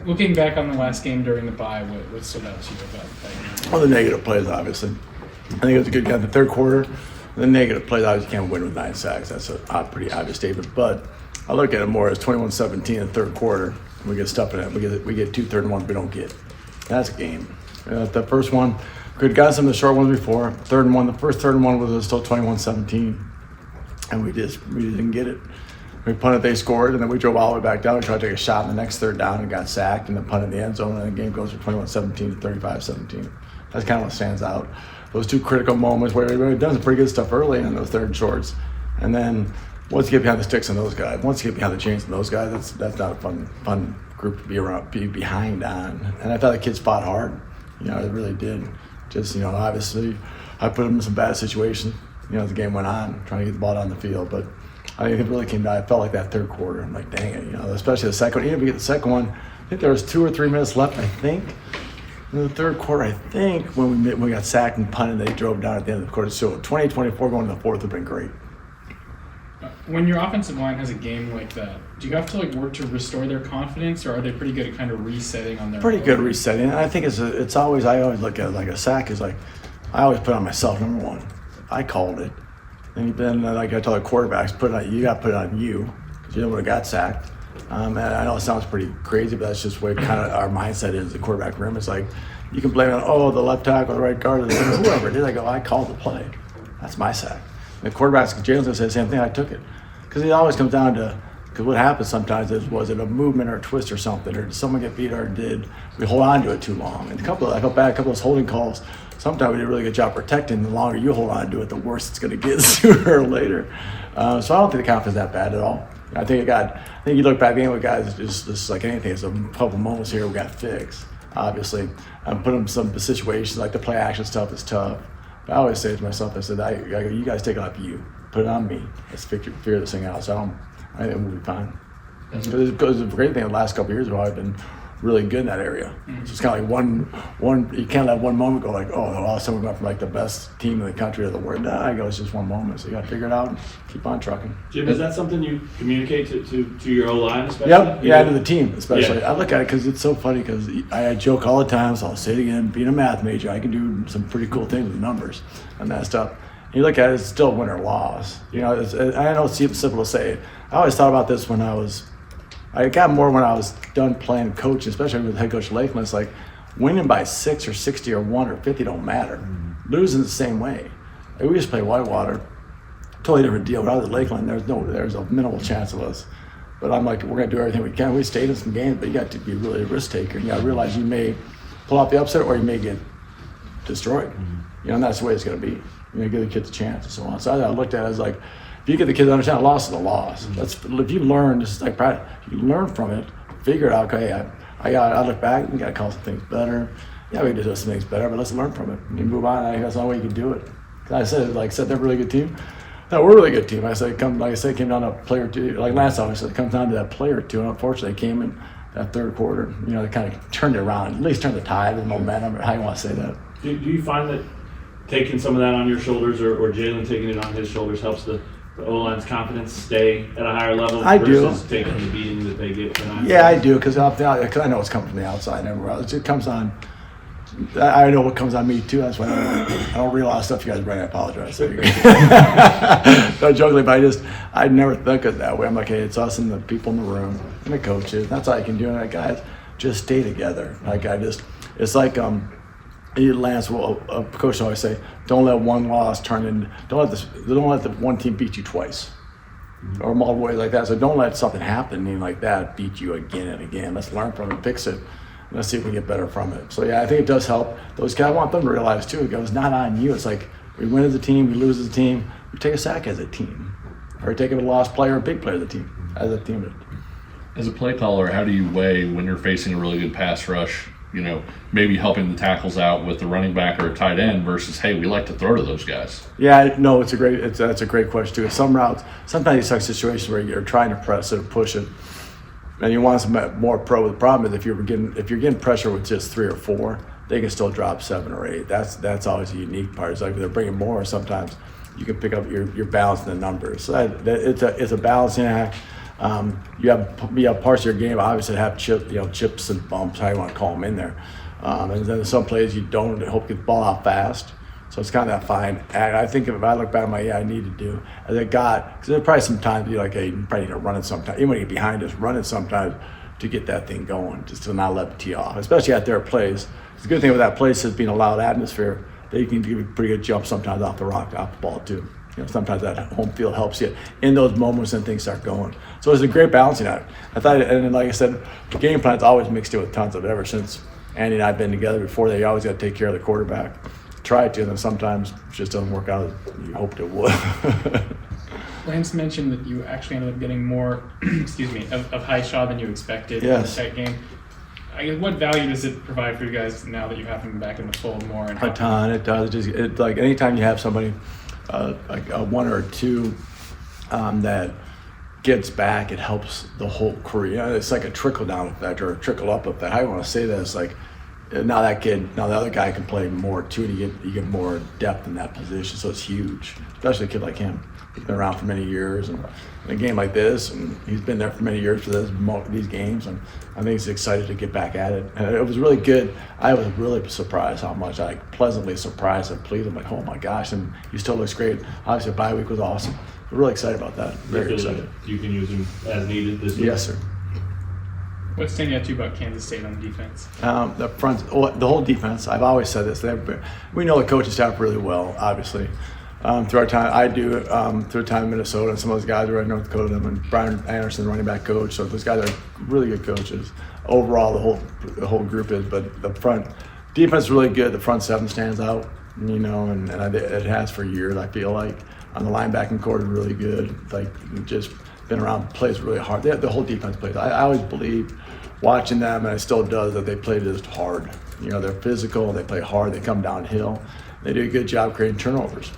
Looking back on the last game during the bye, what stood out to you about that game? Well, the negative plays, obviously. I think it was a good game in the third quarter. The negative plays, obviously, you can't win with 9 sacks. That's a pretty obvious statement. But I look at it more as 21-17 in the third quarter. We get stuff in it. We get 2 3rd and 1s we don't get. That's a game. The first one, we had gotten some of the short ones before. 3rd and 1, the first 3rd and 1 was still 21-17. And we didn't get it. We punted, they scored, and then we drove all the way back down. We tried to take a shot in the next 3rd down and got sacked, and then punted in the end zone, and the game goes from 21-17 to 35-17. That's kind of what stands out. Those 2 critical moments where we've done some pretty good stuff early in those 3rd shorts. And then once you get behind the sticks on those guys, once you get behind the chains on those guys, that's not a fun group to be behind on. And I thought the kids fought hard. They really did. Just, obviously, I put them in some bad situations, as the game went on, trying to get the ball down the field. But I think it really came down. I felt like that 3rd quarter. I'm like, dang it, especially the second one. Even if we get the second one, I think there was 2 or 3 minutes left, I think. In the 3rd quarter, I think, when we got sacked and punted, they drove down at the end of the quarter. So 20-24 going to the 4th would have been great. When your offensive line has a game like that, do you have to work to restore their confidence, or are they pretty good at kind of resetting on their Pretty good resetting. And I think it's always, I always look at it like a sack is I always put it on myself, number one. I called it. And then, like I tell the quarterbacks, you got to put it on you, because you would have got sacked. And I know it sounds pretty crazy, but that's just the way kind of our mindset is. The quarterback room is you can blame it on, the left tackle, the right guard, whoever it is. I called the play. That's my sack. And the quarterbacks, Jalen's going to say the same thing. I took it. Because it always comes down to, because what happens sometimes is, was it a movement or a twist or something, or did someone get beat, or did we hold on to it too long? And I felt bad, a couple of those holding calls, sometimes we did a really good job protecting. The longer you hold on to it, the worse it's going to get sooner or later. So I don't think the confidence is that bad at all. I think you look back at the game with guys, it's just like anything. It's a couple moments here we got fixed, obviously. I'm putting some situations, like the play action stuff is tough. But I always say to myself, I said, you guys take it off you. Put it on me. Let's figure this thing out. So I think we'll be fine. Because the great thing the last couple of years have always been really good in that area. It's just kind of one. You can't let one moment go all of a sudden we went from the best team in the country to the world. I go, it's just one moment. So you got to figure it out and keep on trucking. Jim, is that something you communicate to your O-line, especially? Yep. To the team, especially. Yeah. I look at it because it's so funny because I joke all the time. So I'll say it again. Being a math major, I can do some pretty cool things with numbers and that stuff. You look at it, it's still win or loss. I know it's simple to say. I always thought about this when I got more when I was done playing coach, especially with head coach Laith. It's winning by 6 or 60 or 1 or 50 don't matter. Mm-hmm. Losing the same way. We used to play Whitewater, totally different deal. But I was at Lakeland, there's a minimal chance of us. But I'm we're going to do everything we can. We stayed in some games, but you got to be really a risk taker. You got to realize you may pull out the upset or you may get destroyed. Mm-hmm. And that's the way it's going to be. Give the kids a chance and so on. So I looked at it as if you get the kids to understand a loss is a loss. Mm-hmm. If you learn, just like practice, you learn from it, figure it out. Okay, I look back, we got to call some things better. Yeah, we can do some things better, but let's learn from it and move on. I think that's the only way you can do it. I said, they're a really good team. No, we're a really good team. I said, it came down to a player or two. Like last time, I said, it comes down to that player or two. And unfortunately, it came in that 3rd quarter. They kind of turned it around, at least turned the tide, the momentum, or how you want to say that. Do you find that taking some of that on your shoulders, or Jalen taking it on his shoulders, helps the O-line's confidence stay at a higher level versus taking the beating that they get tonight? Yeah, I do, because I know it's coming from the outside and everywhere else. It comes on. I know what comes on me too. That's why I don't read a lot of stuff you guys bring. I apologize. No, jokingly, but I never think of it that way. I'm hey, it's us and the people in the room and the coaches. That's all I can do. And guys, just stay together. It's like Lance, a coach always say, don't let one loss turn in. Don't let the one team beat you twice, or multiple ways like that. So don't let something happen like that beat you again and again. Let's learn from it, fix it. Let's see if we get better from it. So yeah, I think it does help. Those guys, I want them to realize too. It goes not on you. It's we win as a team, we lose as a team. We take a sack as a team, or take a lost player, a big player of the team as a team. As a play caller, how do you weigh when you're facing a really good pass rush? Maybe helping the tackles out with the running back or a tight end versus, hey, we like to throw to those guys. Yeah, no, that's a great question too. Some routes, sometimes you have situations where you're trying to press it or push it, and you want some more pro. The problem is if you're getting pressure with just 3 or 4, they can still drop 7 or 8. That's always a unique part. It's if they're bringing more, sometimes you can pick up your balance in the numbers. So it's a balancing act. You have parts of your game obviously have chips and bumps, how you want to call them in there. And then some plays you don't hope you get the ball out fast. So it's kind of that fine act. I think if I look back, I need to do as a guy, because there's probably some times you're like, hey, you probably need to run it sometimes. Even when you get behind us, run it sometimes to get that thing going, just to not let the tee off, especially at their place. The good thing with that place is being a loud atmosphere, that you can give a pretty good jump sometimes off the ball too. Sometimes that home field helps you in those moments and things start going. So it's a great balancing act. I thought, and then, like I said, the game plan's always mixed in with tons of it. Ever since Andy and I have been together before, you always got to take care of the quarterback. Try to, and then sometimes it just doesn't work out as you hoped it would. Lance mentioned that you actually ended up getting more, of high shot than you expected Yes. in the tech game. I guess, what value does it provide for you guys now that you have him back in the fold more? And A ton. It does. It's like anytime you have somebody, like a one or two, that gets back, it helps the whole crew. It's like a trickle down effect or a trickle up effect. How you want to say that? It's like now the other guy can play more too, and you get more depth in that position. So it's huge, especially a kid like him. He's been around for many years, and in a game like this, and he's been there for many years for these games, and I think he's excited to get back at it. And it was really good. I was really surprised how much, pleasantly surprised and pleased. I'm like, oh my gosh, and he still looks great. Obviously, the bye week was awesome. We're really excited about that. Very excited. You can use him as needed this week. Yes, sir. What's standing out to you about Kansas State on defense? The whole defense. I've always said this. We know the coaching staff really well, obviously. Through our time, I do through time in Minnesota, and some of those guys are at North Dakota, and Brian Anderson, running back coach. So those guys are really good coaches. Overall, the whole group is, but the front defense is really good. The front seven stands out, and it has for years. I feel like on the linebacking court is really good. Like just been around, plays really hard. The whole defense plays. I always believed watching them, and it still does, that they play just hard. They're physical. They play hard. They come downhill. They do a good job creating turnovers.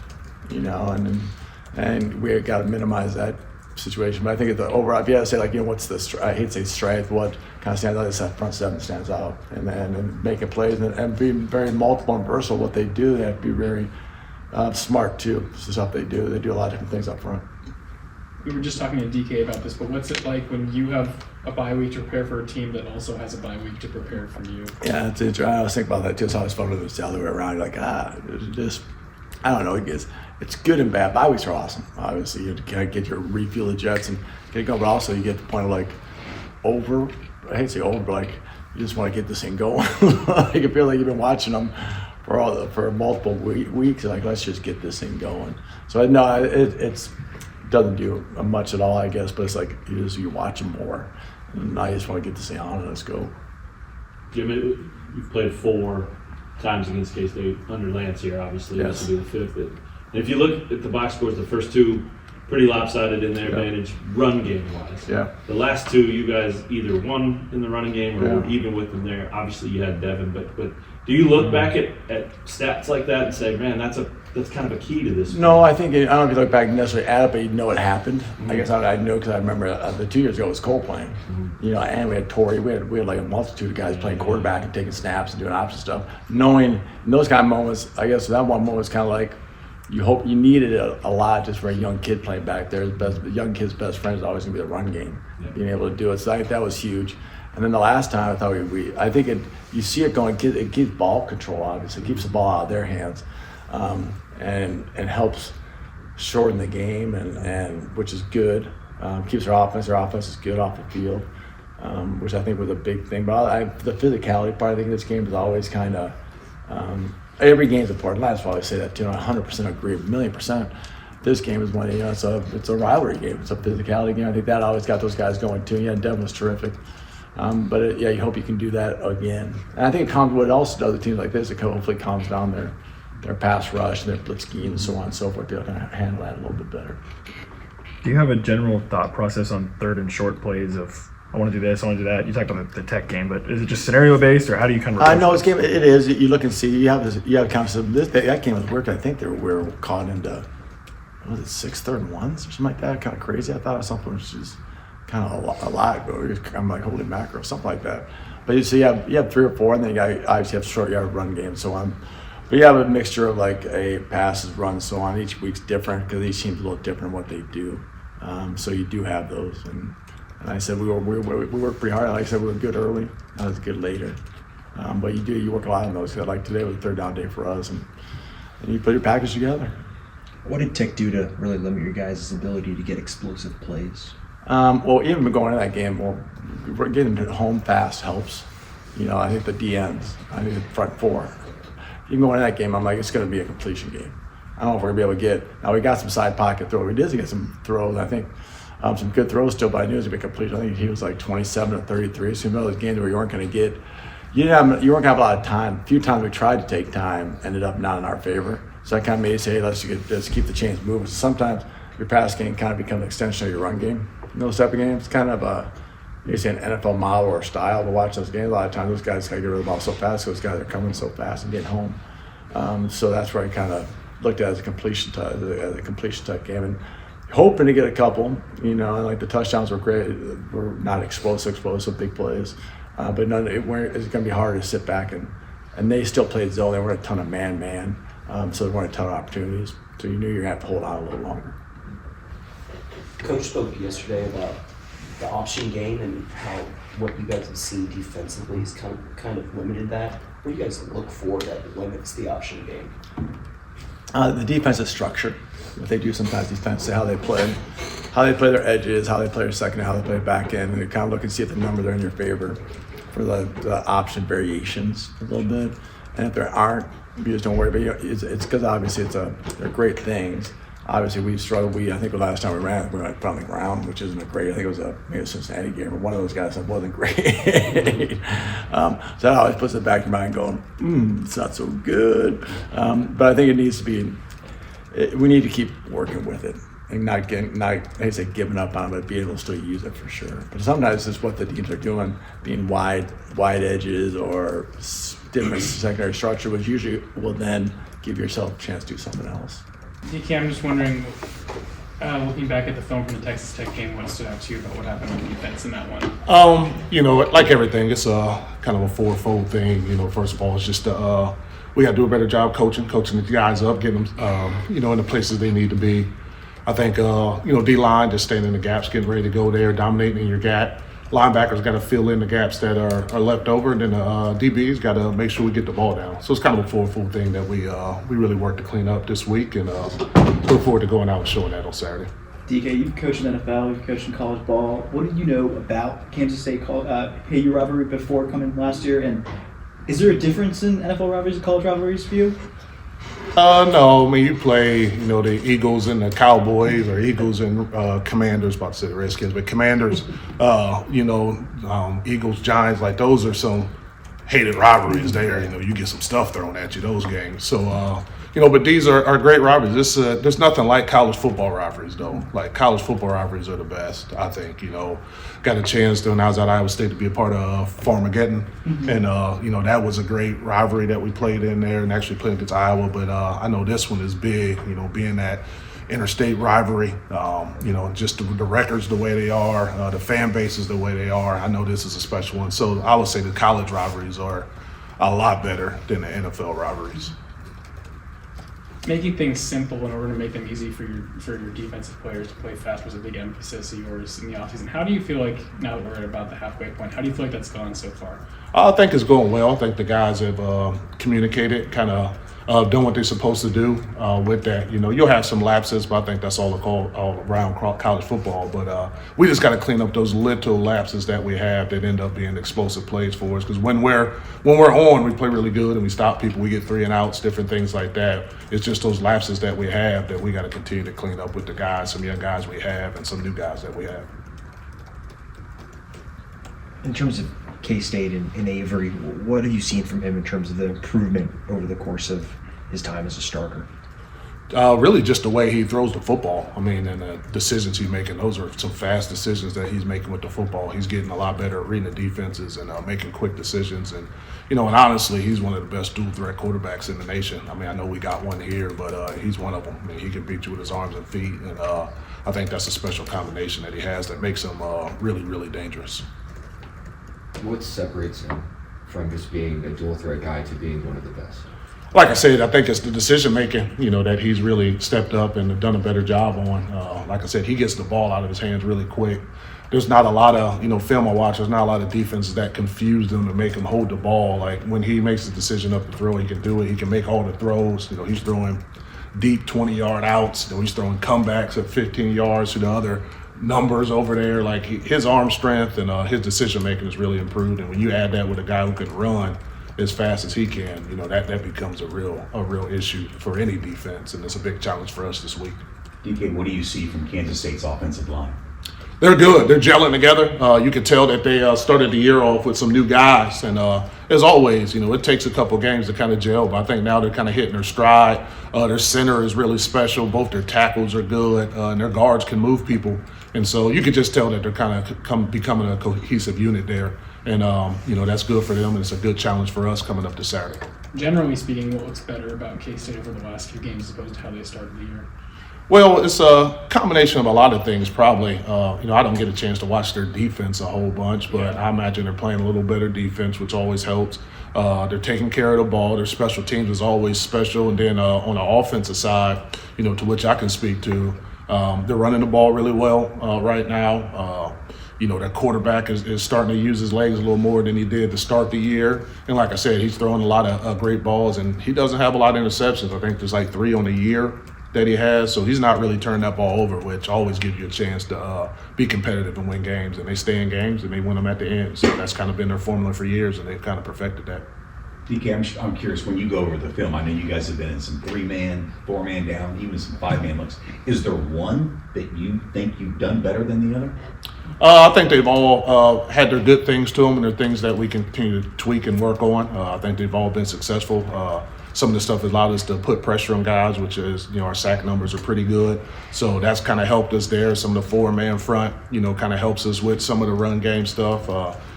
And we got to minimize that situation. But I think at the overall, if you had to say what's I hate to say strength, what kind of stands out is that front seven stands out, and making plays and being very multiple and versatile. What they do, they have to be very smart too. This is stuff they do. They do a lot of different things up front. We were just talking to DK about this, but what's it like when you have a bye week to prepare for a team that also has a bye week to prepare for you? Yeah, it's interesting. I was thinking about that too. It's always fun when it's the other way around. You're like, just, I don't know. It's good and bad. Bye weeks are awesome. Obviously, you kind of get your refuel the jets and get going, but also you get to the point of I hate to say over, but you just want to get this thing going. You feel like you've been watching them for multiple weeks. Let's just get this thing going. So no, it doesn't do much at all, I guess, but it's you watch them more. And I just want to get this thing on and let's go. Jim, you've played 4 times against K-State under Lance here, obviously. Yes. This will be the 5th. And if you look at the box scores, the first 2 pretty lopsided in their advantage run game wise. Yeah. The last 2, you guys either won in the running game or were even with them there. Obviously, you had Devin, but do you look back at stats like that and say, man, that's kind of a key to this? No, I don't know if you look back and necessarily add it, but you know it happened. Mm-hmm. I guess I know because I remember the 2 years ago it was Cole playing. Mm-hmm. And we had Torrey. We had a multitude of guys playing quarterback and taking snaps and doing option stuff. Knowing in those kind of moments, I guess that one moment was kind of you hope you needed it a lot just for a young kid playing back there. The young kid's best friend is always going to be the run game, being able to do it. So I think that was huge. And then the last time I thought I think you see it going, it keeps ball control, obviously. It keeps the ball out of their hands and helps shorten the game, and which is good. Keeps their offense is good off the field, which I think was a big thing. But the physicality part, I think this game is always kind of every game's important. That's why I say that too. I 100% agree, 1,000,000%. This game is one. It's a rivalry game. It's a physicality game. I think that always got those guys going too. Yeah, Devin was terrific. But you hope you can do that again. And I think what it also does with teams like this, it hopefully calms down their pass rush, their blitz scheme, and so on and so forth. They'll kind of handle that a little bit better. Do you have a general thought process on third and short plays of, I want to do this, I want to do that? You talked about the tech game, but is it just scenario based, or how do you kind of? I know this game. It is. You look and see. You have kind of that game was working. I think we were caught into 6 third and ones or something like that. Kind of crazy. I thought it was something which is kind of a lot. I'm like, holy mackerel, something like that. But so you have 3 or 4, and then you obviously have short yard run game and so on. But you have a mixture of a passes, runs, so on. Each week's different because each team's a little different in what they do. So you do have those, and And I said we worked pretty hard. Like I said, we were good early, not as good later. But you work a lot on those. Like today was a third down day for us, and you put your package together. What did Tech do to really limit your guys' ability to get explosive plays? Well, even going into that game, we're getting to home fast helps. I think the DNs, I think the front four. Even going into that game, I'm like, it's going to be a completion game. I don't know if we're going to be able to get. Now we got some side pocket throws. We did get some throws. I think some good throws still, but I knew it was going to be completion. I think he was like 27 to 33. So those games where you weren't going to get. You weren't going to have a lot of time. A few times we tried to take time, ended up not in our favor. So that kind of made us say, hey, let's keep the chains moving. So sometimes your pass game kind of becomes an extension of your run game. In those type of games, it's kind of you say an NFL model or style to watch those games. A lot of times those guys got to get rid of the ball so fast. Those guys are coming so fast and getting home. So that's where I kind of looked at it as a completion type game, and hoping to get a couple. And like the touchdowns were great. We're not explosive big plays, but none. It's going to be hard to sit back and they still played zone. They weren't a ton of man. So there weren't a ton of opportunities. So you knew you were going to have to hold out a little longer. Coach spoke yesterday about the option game and how what you guys have seen defensively has kind of limited that. What do you guys look for that limits the option game? The defensive structure. What they do sometimes defensively, how they play their edges, how they play their second, how they play back end, and they kind of look and see if the numbers are in your favor for the option variations a little bit. And if there aren't, you just don't worry. But it's because obviously they're great things. Obviously, we've struggled. I think the last time we ran, we went on the ground, which isn't a great. I think it was maybe a Cincinnati game, but one of those guys that wasn't great. So that always puts it back in your mind, going, it's not so good. But I think it needs to be. We need to keep working with it and not giving up on it, but be able to still use it for sure. But sometimes it's what the teams are doing, being wide edges or different secondary structure, which usually will then give yourself a chance to do something else. DK, I'm just wondering, looking back at the film from the Texas Tech game, what stood out to you about what happened on defense in that one? Like everything, it's a kind of a fourfold thing. First of all, it's just we got to do a better job coaching the guys up, getting them, in the places they need to be. I think, D-line, just staying in the gaps, getting ready to go there, dominating in your gap. Linebackers got to fill in the gaps that are left over, and then the DBs got to make sure we get the ball down. So it's kind of a fourfold thing that we really worked to clean up this week, and look forward to going out and showing that on Saturday. DK, you've coached in the NFL, you've coached in college ball. What do you know about Kansas State KU rivalry before coming last year? And is there a difference in NFL rivalries and college rivalries for you? No, I mean, you play, the Eagles and the Cowboys, or Eagles and Commanders, about to say the Redskins, but Commanders, Eagles, Giants, like those are some hated rivalries there. You get some stuff thrown at you, those games. So, but these are great rivalries. There's nothing like college football rivalries, though. Like, college football rivalries are the best, I think. Got a chance when I was at Iowa State to be a part of Farmageddon. Mm-hmm. And, that was a great rivalry that we played in there and actually played against Iowa. But I know this one is big, being that interstate rivalry, just the records the way they are, the fan bases the way they are. I know this is a special one. So I would say the college rivalries are a lot better than the NFL rivalries. Making things simple in order to make them easy for your defensive players to play fast was a big emphasis of yours in the offseason. How do you feel like, now that we're at about the halfway point, how do you feel like that's gone so far? I think it's going well. I think the guys have communicated, kind of done what they're supposed to do with that. You'll have some lapses, but I think that's all around college football. But we just got to clean up those little lapses that we have that end up being explosive plays for us. Because when we're on, we play really good and we stop people. We get 3 and outs, different things like that. It's just those lapses that we have that we got to continue to clean up with the guys, some young guys we have, and some new guys that we have. In terms of K-State and Avery, what have you seen from him in terms of the improvement over the course of his time as a starter? Really just the way he throws the football. I mean, and the decisions he's making, those are some fast decisions that he's making with the football. He's getting a lot better at reading the defenses and making quick decisions. And, and honestly, he's one of the best dual threat quarterbacks in the nation. I mean, I know we got one here, but he's one of them. I mean, he can beat you with his arms and feet. And I think that's a special combination that he has that makes him really, really dangerous. What separates him from just being a dual threat guy to being one of the best? Like I said, I think it's the decision making, that he's really stepped up and done a better job on. Like I said, he gets the ball out of his hands really quick. there's not a lot of, film I watch, there's not a lot of defenses that confuse them and make them hold the ball. Like when he makes the decision up to throw, he can do it. He can make all the throws. He's throwing deep 20-yard outs. He's throwing comebacks at 15 yards to the other numbers over there. Like his arm strength and his decision making is really improved. And when you add that with a guy who can run as fast as he can, that becomes a real issue for any defense. And it's a big challenge for us this week. DK, what do you see from Kansas State's offensive line? They're good. They're gelling together. You can tell that they started the year off with some new guys. And as always, it takes a couple games to kind of gel. But I think now they're kind of hitting their stride. Their center is really special. Both their tackles are good. And their guards can move people. And so you can just tell that they're kind of becoming a cohesive unit there. And, that's good for them. And it's a good challenge for us coming up this Saturday. Generally speaking, what looks better about K-State over the last few games as opposed to how they started the year? Well, it's a combination of a lot of things, probably. I don't get a chance to watch their defense a whole bunch, but I imagine they're playing a little better defense, which always helps. They're taking care of the ball. Their special teams is always special. And then on the offensive side, to which I can speak to, they're running the ball really well right now. Their quarterback is starting to use his legs a little more than he did to start the year. And like I said, he's throwing a lot of great balls, and he doesn't have a lot of interceptions. I think there's like 3 on the year that he has, so he's not really turning that ball over, which always gives you a chance to be competitive and win games. And they stay in games and they win them at the end. So that's kind of been their formula for years, and they've kind of perfected that. DK, I'm curious, when you go over the film, I know you guys have been in some 3-man, 4-man down, even some 5-man looks. Is there one that you think you've done better than the other? I think they've all had their good things to them, and they're things that we can continue to tweak and work on. I think they've all been successful. Some of the stuff has allowed us to put pressure on guys, which is, our sack numbers are pretty good. So that's kind of helped us there. Some of the 4-man front, kind of helps us with some of the run game stuff.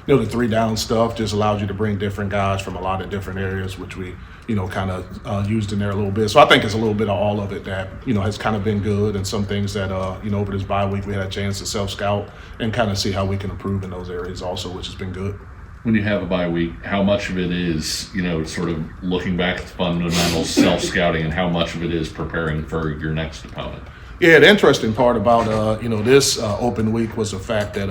The 3-down stuff just allows you to bring different guys from a lot of different areas, which we, kind of used in there a little bit. So I think it's a little bit of all of it that, has kind of been good, and some things that, over this bye week we had a chance to self-scout and kind of see how we can improve in those areas also, which has been good. When you have a bye week, how much of it is, sort of looking back at the fundamentals, self-scouting, and how much of it is preparing for your next opponent? Yeah, the interesting part about this open week was the fact that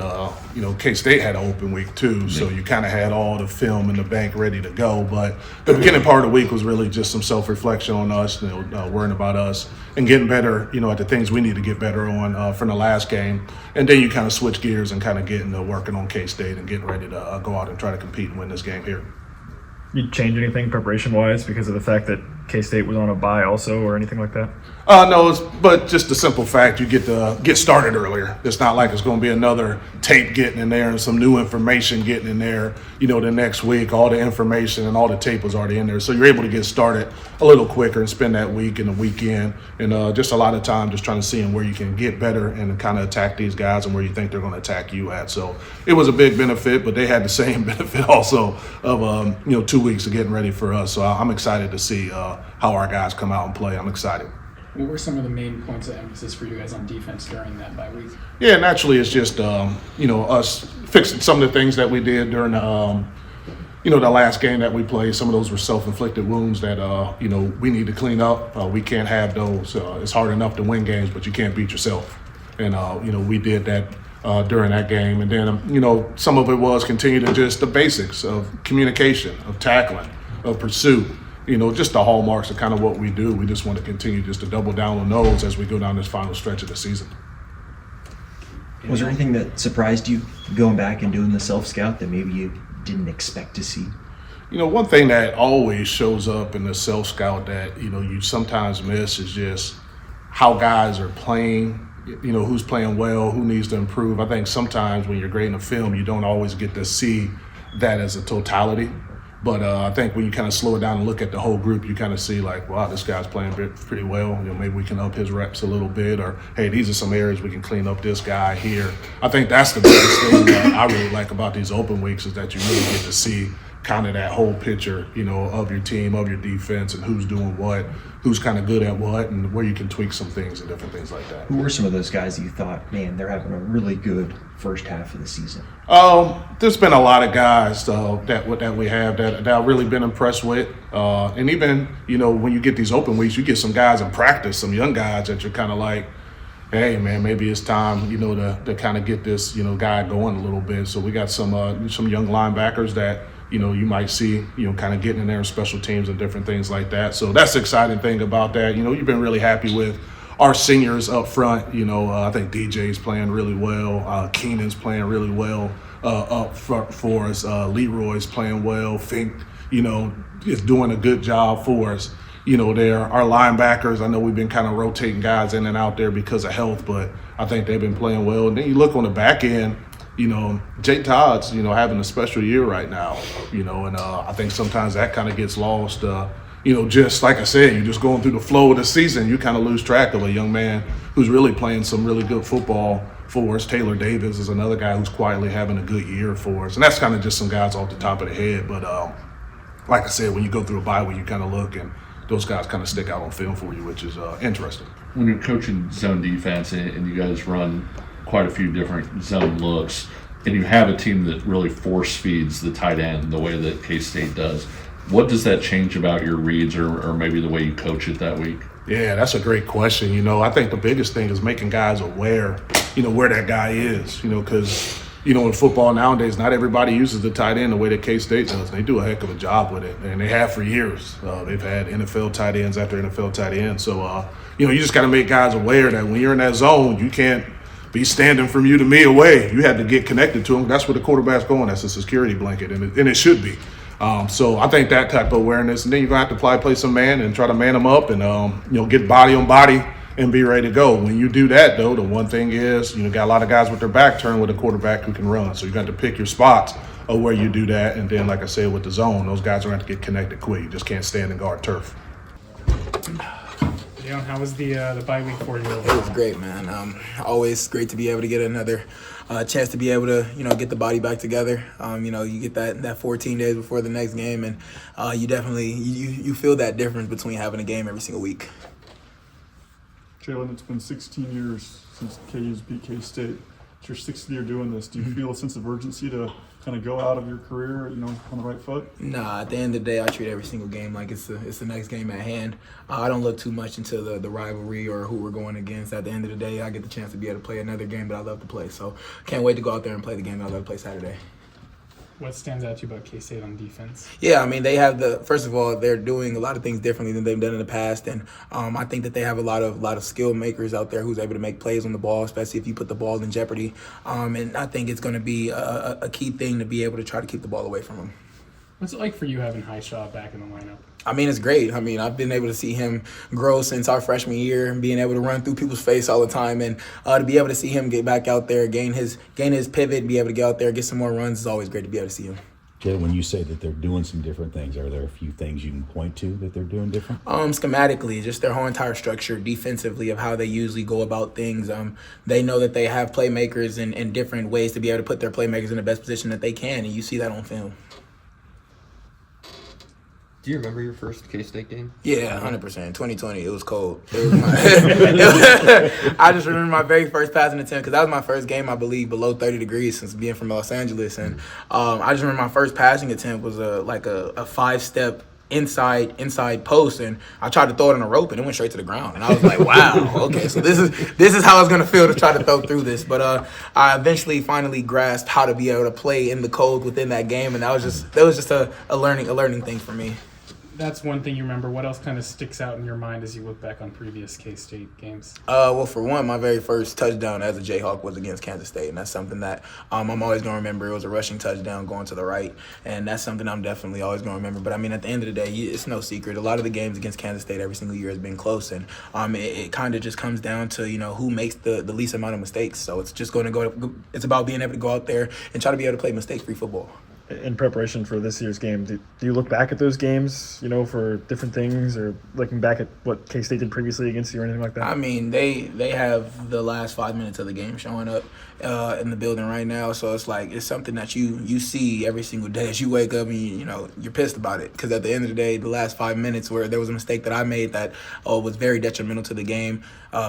K-State had an open week too, so you kind of had all the film in the bank ready to go. But the beginning part of the week was really just some self-reflection on us, worrying about us and getting better, at the things we need to get better on from the last game. And then you kind of switch gears and kind of getting to working on K-State and getting ready to go out and try to compete and win this game here. You change anything preparation-wise because of the fact that K-State was on a bye also, or anything like that? No, but just the simple fact you get to get started earlier. It's not like it's going to be another tape getting in there and some new information getting in there, the next week. All the information and all the tape was already in there. So you're able to get started a little quicker and spend that week and the weekend and just a lot of time just trying to see where you can get better and kind of attack these guys and where you think they're going to attack you at. So it was a big benefit, but they had the same benefit also of, 2 weeks of getting ready for us. So I'm excited to see how our guys come out and play. I'm excited. What were some of the main points of emphasis for you guys on defense during that bye week? Yeah, naturally it's just, us fixing some of the things that we did during the last game that we played. Some of those were self-inflicted wounds that, we need to clean up. We can't have those. It's hard enough to win games, but you can't beat yourself. And, we did that during that game. And then, some of it was continue to just the basics of communication, of tackling, of pursuit. Just the hallmarks of kind of what we do. We just want to continue just to double down on those as we go down this final stretch of the season. Was there anything that surprised you going back and doing the self-scout that maybe you didn't expect to see? One thing that always shows up in the self-scout that, you sometimes miss is just how guys are playing, who's playing well, who needs to improve. I think sometimes when you're grading a film, you don't always get to see that as a totality. But I think when you kind of slow it down and look at the whole group, you kind of see like, wow, this guy's playing pretty well. Maybe we can up his reps a little bit, or hey, these are some areas we can clean up this guy here. I think that's the biggest thing that I really like about these open weeks is that you really get to see kind of that whole picture, of your team, of your defense, and who's doing what, who's kind of good at what, and where you can tweak some things and different things like that. Who were some of those guys that you thought, man, they're having a really good first half of the season? There's been a lot of guys that we have that I've really been impressed with. And even, when you get these open weeks, you get some guys in practice, some young guys that you're kind of like, hey man, maybe it's time, to kind of get this, guy going a little bit. So we got some young linebackers that, you might see, kind of getting in there in special teams and different things like that. So that's the exciting thing about that. You've been really happy with our seniors up front. I think DJ's playing really well. Keenan's playing really well up front for us. Leroy's playing well. Fink, is doing a good job for us. There, our linebackers, I know we've been kind of rotating guys in and out there because of health, but I think they've been playing well. And then you look on the back end, Jay Todd's, having a special year right now, and I think sometimes that kind of gets lost. Just like I said, you're just going through the flow of the season. You kind of lose track of a young man who's really playing some really good football for us. Taylor Davis is another guy who's quietly having a good year for us. And that's kind of just some guys off the top of the head. But like I said, when you go through a bye week, you kind of look and those guys kind of stick out on film for you, which is interesting. When you're coaching zone defense and you guys run quite a few different zone looks, and you have a team that really force feeds the tight end the way that K-State does, what does that change about your reads or maybe the way you coach it that week? Yeah, that's a great question. I think the biggest thing is making guys aware, where that guy is, because, in football nowadays, not everybody uses the tight end the way that K-State does. They do a heck of a job with it, and they have for years. They've had NFL tight ends after NFL tight ends. So, you just got to make guys aware that when you're in that zone, you can't be standing from you to me away. You have to get connected to them. That's where the quarterback's going. That's a security blanket, and it should be. So I think that type of awareness, and then you're going to have to play some man and try to man them up and, get body on body and be ready to go. When you do that, though, the one thing is, got a lot of guys with their back turned with a quarterback who can run. So you got to pick your spots of where you do that. And then, like I said, with the zone, those guys are going to have to get connected quick. You just can't stand and guard turf. Jalon, how was the bye week for you? It was great, man. Always great to be able to get another chance to be able to, get the body back together. You get that 14 days before the next game, and you definitely you feel that difference between having a game every single week. Jalen, it's been 16 years since KU's beat K-State. It's your 6th year doing this. Do you feel a sense of urgency to kind of go out of your career, on the right foot? Nah, at the end of the day, I treat every single game like it's the next game at hand. I don't look too much into the rivalry or who we're going against. At the end of the day, I get the chance to be able to play another game that I love to play. So can't wait to go out there and play the game that I love to play Saturday. What stands out to you about K-State on defense? Yeah, they have first of all, they're doing a lot of things differently than they've done in the past. And I think that they have a lot of skill makers out there who's able to make plays on the ball, especially if you put the ball in jeopardy. And I think it's going to be a key thing to be able to try to keep the ball away from them. What's it like for you having Highshaw back in the lineup? It's great. I've been able to see him grow since our freshman year and being able to run through people's face all the time. And to be able to see him get back out there, gain his pivot, be able to get out there, get some more runs, is always great to be able to see him. Jay, when you say that they're doing some different things, are there a few things you can point to that they're doing different? Schematically, just their whole entire structure, defensively, of how they usually go about things. They know that they have playmakers in different ways to be able to put their playmakers in the best position that they can, and you see that on film. Do you remember your first K-State game? Yeah, 100%. 2020, it was cold. I just remember my very first passing attempt, because that was my first game, I believe, below 30 degrees since being from Los Angeles. And I just remember my first passing attempt was a 5-step inside post, and I tried to throw it on a rope, and it went straight to the ground. And I was like, wow, okay, so this is how it's going to feel to try to throw through this. But I eventually finally grasped how to be able to play in the cold within that game, and that was just a learning thing for me. That's one thing you remember. What else kind of sticks out in your mind as you look back on previous K-State games? Well, for one, my very first touchdown as a Jayhawk was against Kansas State, and that's something that I'm always going to remember. It was a rushing touchdown going to the right, and that's something I'm definitely always going to remember. But, at the end of the day, it's no secret. A lot of the games against Kansas State every single year has been close, and it kind of just comes down to, who makes the least amount of mistakes. So it's just going to it's about being able to go out there and try to be able to play mistake-free football. In preparation for this year's game, do you look back at those games, for different things, or looking back at what K-State did previously against you or anything like that? They have the last 5 minutes of the game showing up, in the building right now. So it's like it's something that you see every single day as you wake up and you're pissed about it, because at the end of the day, the last 5 minutes where there was a mistake that I made that was very detrimental to the game.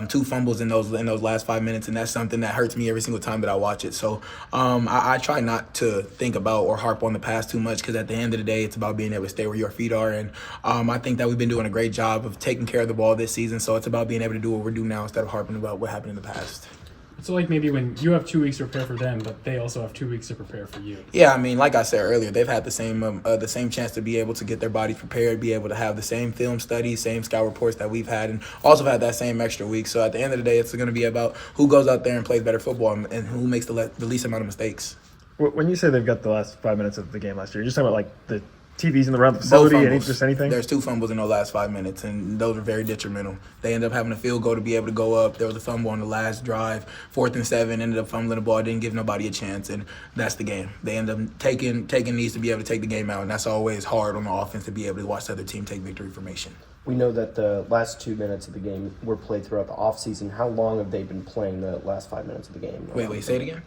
2 fumbles in those last 5 minutes, and that's something that hurts me every single time that I watch it. So I try not to think about or harp on the past too much, because at the end of the day, it's about being able to stay where your feet are. And I think that we've been doing a great job of taking care of the ball this season. So it's about being able to do what we're doing now instead of harping about what happened in the past. So like maybe when you have 2 weeks to prepare for them, but they also have 2 weeks to prepare for you. Yeah, I mean, like I said earlier, they've had the same chance to be able to get their bodies prepared, be able to have the same film studies, same scout reports that we've had, and also had that same extra week. So at the end of the day, it's going to be about who goes out there and plays better football and who makes the least amount of mistakes. When you say they've got the last 5 minutes of the game last year, you're just talking about like the TVs in the round facility and just anything? There's 2 fumbles in those last 5 minutes, and those are very detrimental. They end up having a field goal to be able to go up. There was a fumble on the last drive, 4th and 7, ended up fumbling the ball, didn't give nobody a chance, and that's the game. They end up taking these to be able to take the game out, and that's always hard on the offense to be able to watch the other team take victory formation. We know that the last 2 minutes of the game were played throughout the offseason. How long have they been playing the last 5 minutes of the game? Wait, say it again?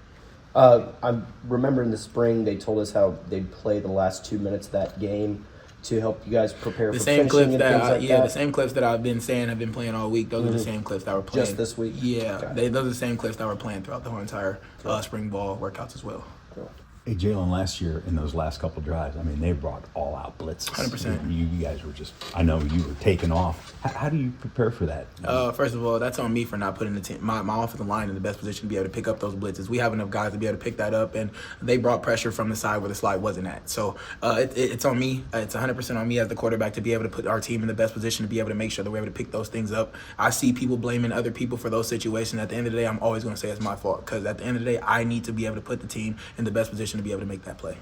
I remember in the spring they told us how they'd play the last 2 minutes of that game to help you guys prepare for finishing and things like that. The same clips that I've been saying I've been playing all week. Those are the same clips that were playing. Just this week? Yeah, those are the same clips that were playing throughout the whole entire spring ball workouts as well. Cool. Hey, Jalen, last year in those last couple drives, I mean, they brought all-out blitzes. 100%. You guys were just, I know you were taking off. How do you prepare for that? First of all, that's on me for not putting my offensive line in the best position to be able to pick up those blitzes. We have enough guys to be able to pick that up, and they brought pressure from the side where the slide wasn't at. So it's on me. It's 100% on me as the quarterback to be able to put our team in the best position to be able to make sure that we're able to pick those things up. I see people blaming other people for those situations. At the end of the day, I'm always going to say it's my fault, because at the end of the day, I need to be able to put the team in the best position to be able to make that play.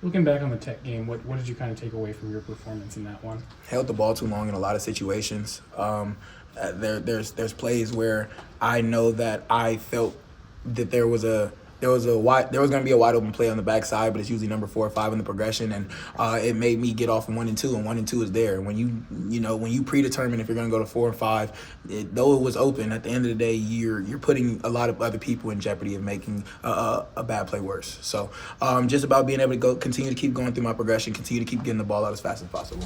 Looking back on the Tech game, what did you kind of take away from your performance in that one? Held the ball too long in a lot of situations. There's plays where I know that I felt that there was going to be a wide open play on the backside, but it's usually number 4 or 5 in the progression, and it made me get off 1 and 2, and 1 and 2 is there. When you predetermine if you're going to go to 4 and 5, though it was open, at the end of the day, you're putting a lot of other people in jeopardy of making a bad play worse. So just about being able to continue to keep going through my progression, continue to keep getting the ball out as fast as possible.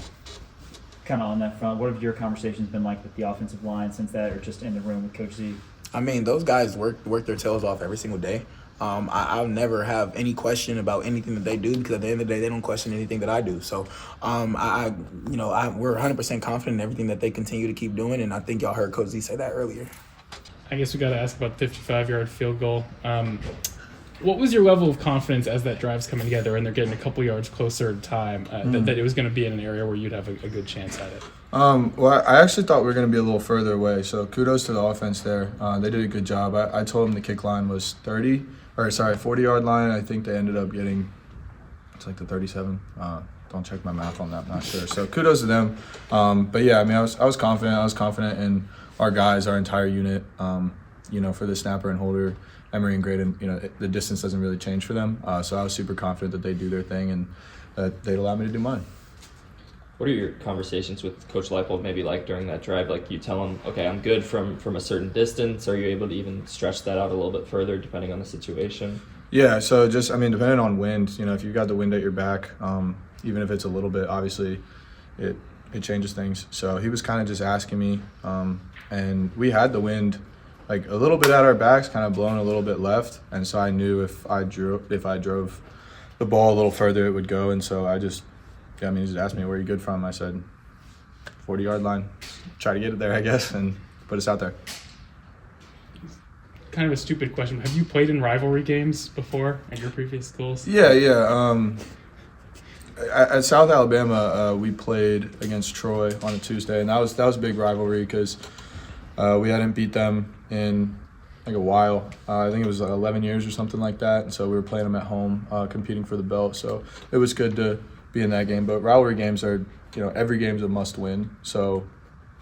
Kind of on that front, what have your conversations been like with the offensive line since that, or just in the room with Coach Z? I mean, those guys work their tails off every single day. I'll never have any question about anything that they do, because at the end of the day, they don't question anything that I do. So, we're 100% confident in everything that they continue to keep doing, and I think y'all heard Coach Z say that earlier. I guess we got to ask about the 55-yard field goal. What was your level of confidence as that drive's coming together and they're getting a couple yards closer to time that it was going to be in an area where you'd have a good chance at it? Well, I actually thought we were going to be a little further away, so kudos to the offense there. They did a good job. I told them the kick line was 40-yard line. I think they ended up getting, it's like the 37. Don't check my math on that, I'm not sure. So kudos to them. But yeah, I mean, I was confident. I was confident in our guys, our entire unit. For the snapper and holder, Emery and Graydon, the distance doesn't really change for them. So I was super confident that they'd do their thing and that they'd allow me to do mine. What are your conversations with Coach Leipold maybe like during that drive? Like, you tell him, okay, I'm good from a certain distance. Are you able to even stretch that out a little bit further depending on the situation? Yeah, so depending on wind, if you've got the wind at your back, even if it's a little bit, obviously it changes things. So he was kind of just asking me, and we had the wind like a little bit at our backs, kind of blowing a little bit left, and so I knew if I drove the ball a little further, it would go, and so he just asked me, where are you good from? I said, 40-yard line. Try to get it there, I guess, and put us out there. Kind of a stupid question. Have you played in rivalry games before at your previous schools? Yeah. At South Alabama, we played against Troy on a Tuesday, and that was a big rivalry because we hadn't beat them in like a while. I think it was like 11 years or something like that, and so we were playing them at home, competing for the belt. So it was good to be in that game. But rivalry games are, every game's a must-win. So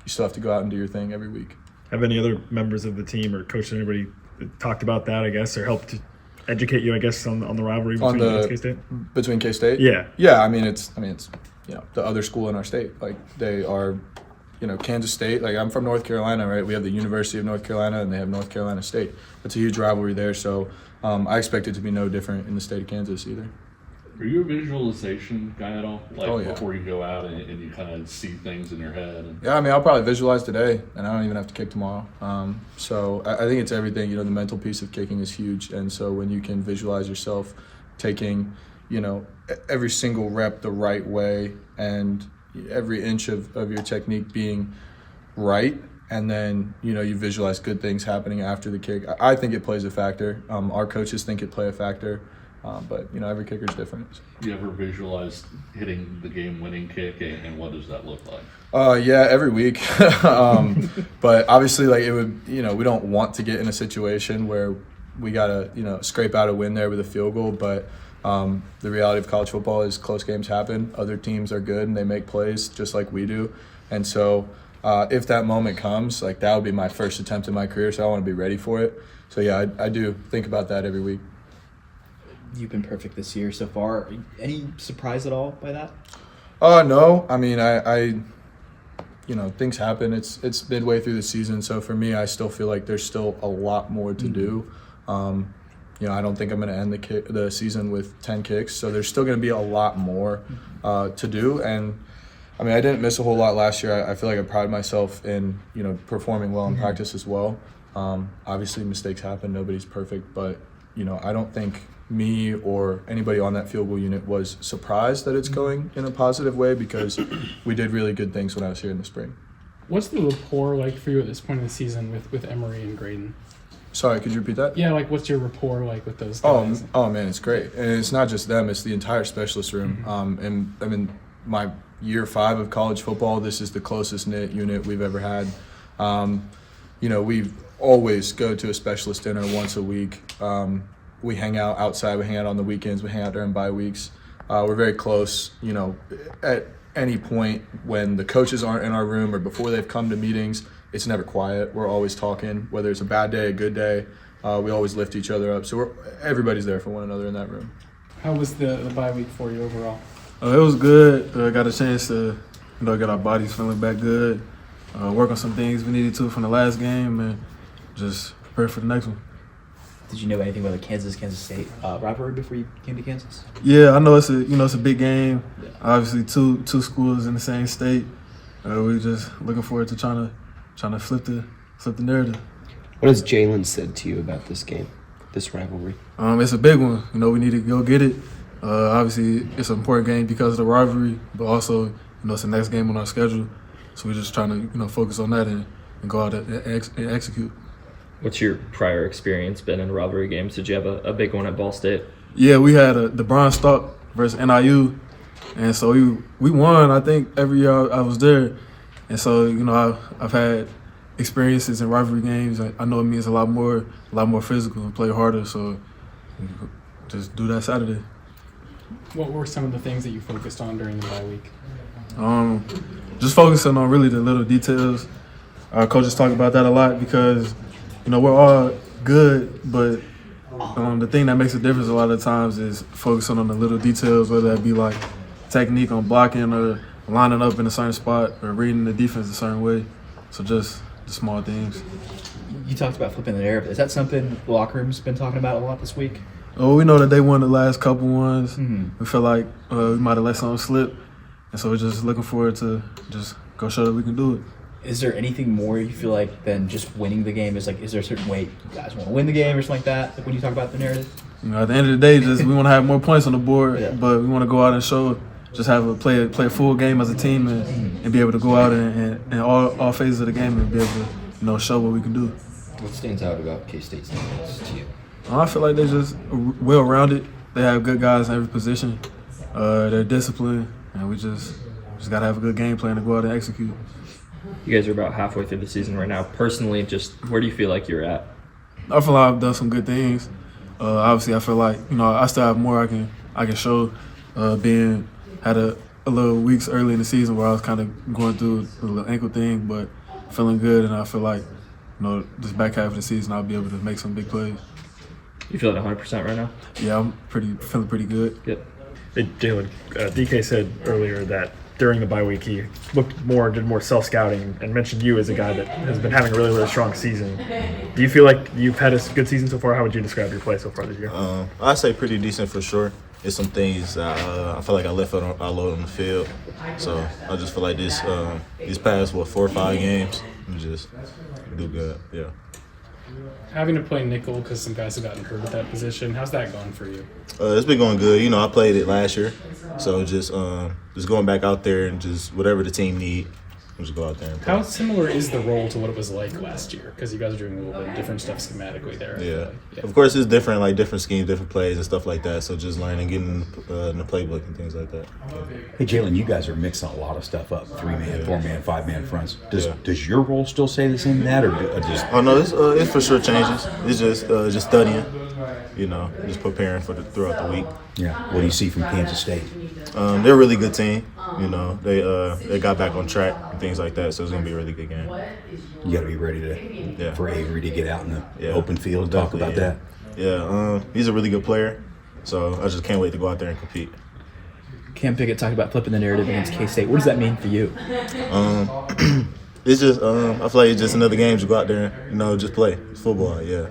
you still have to go out and do your thing every week. Have any other members of the team or coach, anybody talked about that, I guess, or helped to educate you, I guess, on the rivalry between K-State? Between K-State? Yeah. Yeah, it's the other school in our state. Like, they are Kansas State, like I'm from North Carolina, right? We have the University of North Carolina and they have North Carolina State. It's a huge rivalry there, so I expect it to be no different in the state of Kansas either. Are you a visualization guy at all? Like Oh, yeah. before you go out and you kind of see things in your head? And... Yeah, I mean, I'll probably visualize today, and I don't even have to kick tomorrow. So I think it's everything. The mental piece of kicking is huge, and so when you can visualize yourself taking, every single rep the right way and every inch of your technique being right, and then, you visualize good things happening after the kick. I think it plays a factor. Our coaches think it play a factor. But every kicker's different. You ever visualized hitting the game-winning kick, and what does that look like? Yeah, every week. But obviously, like it would, we don't want to get in a situation where we gotta, scrape out a win there with a field goal. But the reality of college football is close games happen. Other teams are good and they make plays just like we do. And so if that moment comes, like that would be my first attempt in my career. So I want to be ready for it. So yeah, I do think about that every week. You've been perfect this year so far. Any surprise at all by that? No. I mean, I things happen. It's midway through the season, so for me, I still feel like there's still a lot more to do. I don't think I'm going to end the season with 10 kicks, so there's still going to be a lot more to do. And I mean, I didn't miss a whole lot last year. I feel like I pride myself in performing well in practice as well. Obviously, mistakes happen. Nobody's perfect, but I don't think me or anybody on that field goal unit was surprised that it's going in a positive way because we did really good things when I was here in the spring. What's the rapport like for you at this point in the season with Emory and Graydon? Sorry, could you repeat that? Yeah, like what's your rapport like with those guys? Oh man, it's great. And it's not just them, it's the entire specialist room. And I mean, my year 5 of college football, this is the closest knit unit we've ever had. We always go to a specialist dinner once a week. We hang out outside, we hang out on the weekends, we hang out during bye weeks. We're very close, at any point when the coaches aren't in our room or before they've come to meetings, it's never quiet. We're always talking, whether it's a bad day, a good day. We always lift each other up. So everybody's there for one another in that room. How was the bye week for you overall? It was good. Got a chance to, get our bodies feeling back good, work on some things we needed to from the last game, and just prepare for the next one. Did you know anything about the Kansas State rivalry before you came to Kansas? Yeah, I know it's a big game. Yeah. Obviously, two schools in the same state. We're just looking forward to trying to flip the narrative. What has Jalen said to you about this game, this rivalry? It's a big one. We need to go get it. Obviously, it's an important game because of the rivalry, but also, it's the next game on our schedule. So we're just trying to, focus on that and go out and execute. What's your prior experience been in rivalry games? Did you have a big one at Ball State? Yeah, we had the Bronze Stalk versus NIU, and so we won. I think every year I was there, and so I've had experiences in rivalry games. I know it means a lot more physical and play harder. So just do that Saturday. What were some of the things that you focused on during the bye week? Just focusing on really the little details. Our coaches talk about that a lot because, we're all good, but the thing that makes a difference a lot of times is focusing on the little details, whether that be like technique on blocking or lining up in a certain spot or reading the defense a certain way. So just the small things. You talked about flipping the narrative. Is that something the locker room's been talking about a lot this week? Oh, we know that they won the last couple ones. Mm-hmm. We feel like we might have let something slip. And so we're just looking forward to just go show that we can do it. Is there anything more you feel like than just winning the game? Is there a certain way you guys want to win the game or something like that? Like when you talk about the narrative? At the end of the day, we want to have more points on the board, but we want to go out and show, just play a full game as a team and be able to go out and all phases of the game and be able to, show what we can do. What stands out about K-State's defense to you? I feel like they're just well-rounded. They have good guys in every position. They're disciplined, and we just got to have a good game plan to go out and execute. You guys are about halfway through the season right now. Personally, just where do you feel like you're at? I feel like I've done some good things. Obviously, I feel like I still have more I can show. Had a little weeks early in the season where I was kind of going through a little ankle thing, but feeling good, and I feel like this back half of the season I'll be able to make some big plays. You feel at 100% right now? Yeah, I'm feeling pretty good. Good. Hey, Jalen, DK said earlier that during the bye week, he did more self-scouting and mentioned you as a guy that has been having a really, really strong season. Do you feel like you've had a good season so far? How would you describe your play so far this year? I'd say pretty decent for sure. It's some things I feel like I left out on the field. So I just feel like these past, 4 or 5 games, we just do good, yeah. Having to play nickel because some guys have gotten hurt at that position, how's that gone for you? It's been going good. You know, I played it last year. So just going back out there and just whatever the team need, just go out there and play. How similar is the role to what it was like last year? Because you guys are doing a little bit different stuff schematically there. Yeah. Of course, it's different, like different schemes, different plays and stuff like that. So just learning, getting in the playbook and things like that. Hey, Jalen, you guys are mixing a lot of stuff up. 3-man, 4-man, 5-man fronts. Does your role still stay the same in that, or just? Oh no, it's for sure changes. It's just studying, you know, just preparing for throughout the week. Yeah. What do you see from Kansas State? They're a really good team. You know, they got back on track and things like that. So it's gonna be a really good game. You got to be ready for Avery to get out in the open field and talk about that. Yeah, he's a really good player. So I just can't wait to go out there and compete. Cam Pickett talked about flipping the narrative against K-State. What does that mean for you? It's just I feel like it's just another game to go out there and, you know, just play. It's football, yeah.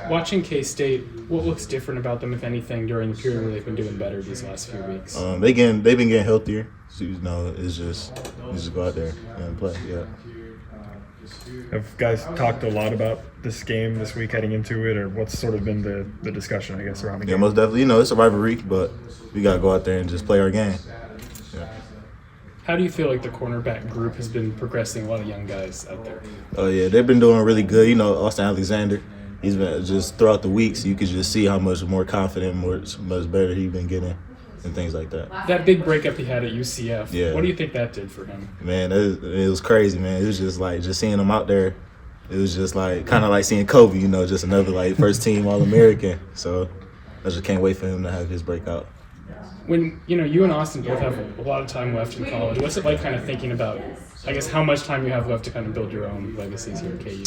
Watching K-State, what looks different about them, if anything, during the period where they've been doing better these last few weeks? They've been getting healthier. So, you know, it's just go out there and play, yeah. Have guys talked a lot about this game this week heading into it, or what's sort of been the discussion, I guess, around the game? Yeah, most definitely. You know, it's a rivalry, but we got to go out there and just play our game. Yeah. How do you feel like the cornerback group has been progressing? A lot of young guys out there. Oh, yeah, they've been doing really good. You know, Austin Alexander, he's been just throughout the weeks, you could just see how much more confident, much better he's been getting and things like that. That big breakup he had at UCF, yeah. What do you think that did for him? Man, it was crazy, man. It was just like, just seeing him out there, it was just like, kind of like seeing Kobe, you know, just another like first team All-American. So I just can't wait for him to have his breakout. When, you know, you and Austin both have a lot of time left in college, what's it like kind of thinking about, I guess, how much time you have left to kind of build your own legacies here at KU?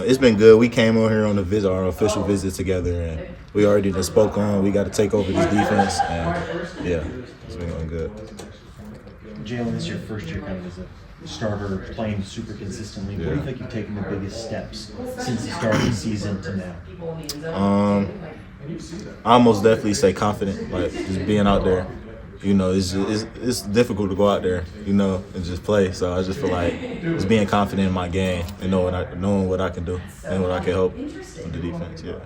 It's been good. We came on here on our official visit together, and we already just spoke on. We got to take over this defense, and yeah, it's been going good. Jalen, this is your first year kind of as a starter, playing super consistently. Yeah. What do you think you've taken the biggest steps since the start of the season to now? I most definitely say confident, like just being out there. You know, it's difficult to go out there, you know, and just play. So I just feel like just being confident in my game and knowing what I can do and what I can help with the defense. Yeah.